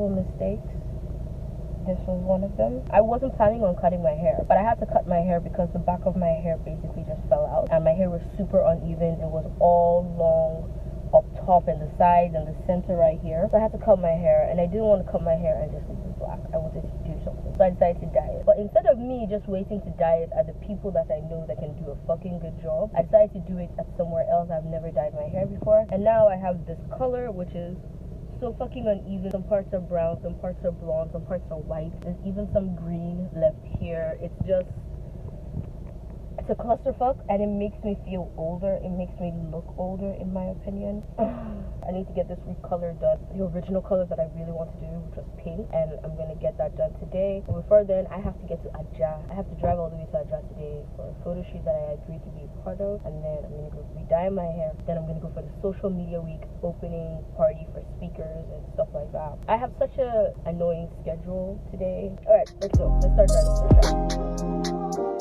terrible mistakes. This was one of them. I wasn't planning on cutting my hair, but I had to cut my hair because the back of my hair basically just fell out, and my hair was super uneven. It was all long up top and the sides and the center right here. So I had to cut my hair, and I didn't want to cut my hair and just leave it black. I wanted to do something. So I decided to dye it. But instead of me just waiting to dye it at the people that I know that can do a fucking good job, I decided to do it at somewhere else. I've never dyed my hair before. And now I have this color, which is so fucking uneven. Some parts are brown, some parts are blonde, some parts are white. There's even some green left here. It's a clusterfuck, and it makes me feel older. It makes me look older, in my opinion. I need to get this recolor done. The original color that I really want to do, which was pink, and I'm gonna get that done today. But before then, I have to get to Aja. I have to drive all the way to Aja today for a photo shoot that I agreed to be a part of, and then I'm gonna go re-dye my hair. Then I'm gonna go for the social media week opening party for speakers and stuff like that. I have such a annoying schedule today. All right, let's go. Let's start driving to Aja.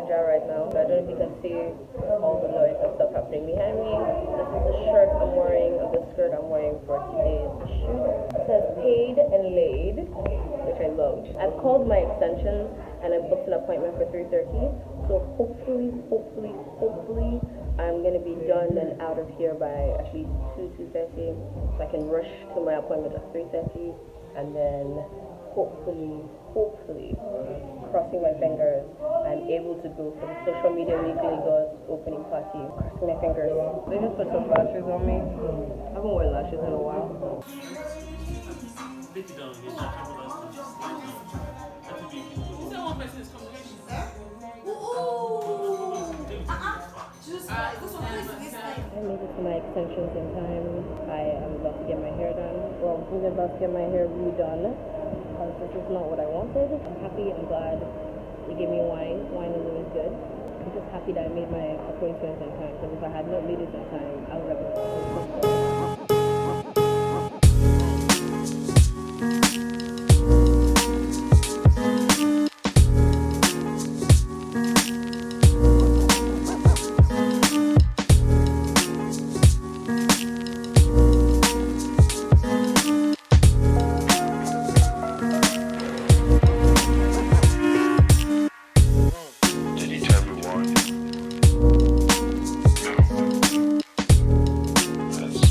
Right now, so I don't know if you can see all the noise and stuff happening behind me. This is the shirt I'm wearing, and the skirt I'm wearing for today's shoot. It says paid and laid, which I love. I've called my extensions and I booked an appointment for 3:30. So hopefully, I'm gonna be done and out of here by at least 2:30, so I can rush to my appointment at 3:30, and then hopefully, crossing my fingers, I'm able to go for the social media week Lagos opening party. Crossing my fingers. They just put some lashes on me. I haven't worn lashes in a while. I made it to my extensions in time. I am about to get my hair done. Well, I'm about to get my hair redone because this is not what I wanted. I'm happy, I'm glad they gave me wine. Wine is always good. I'm just happy that I made my appointments in time, because if I had not made it in time, I would have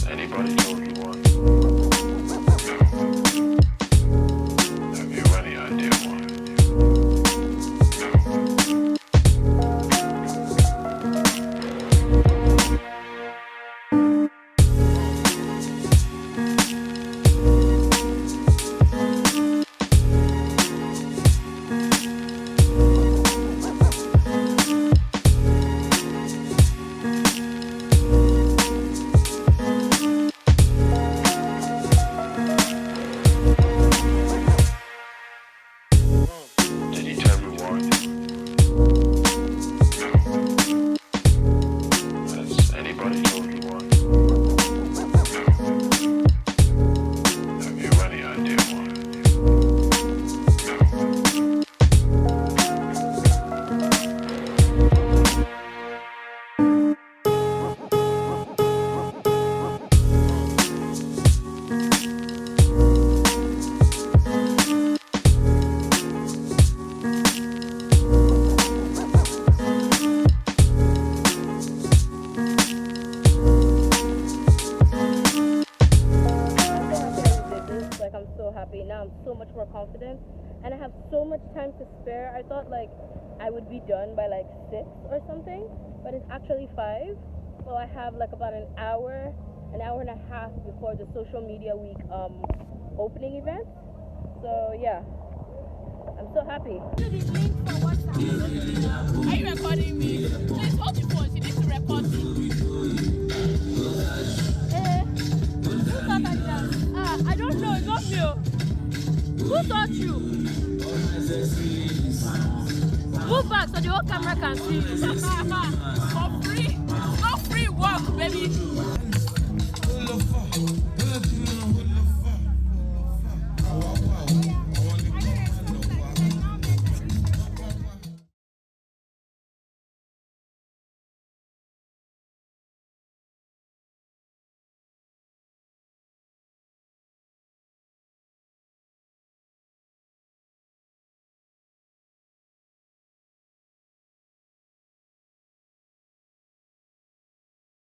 Anybody? happy. Now I'm so much more confident, and I have so much time to spare. I thought like I would be done by like 6 or something, but it's actually 5. So I have like about an hour and a half before the social media week opening event. So yeah, I'm so happy. Are you recording me? Please hold your phone. She needs to record me. Who taught her that? I don't know. It's not me. Who taught you? Move back so the whole camera can see you. For free. No free work, baby.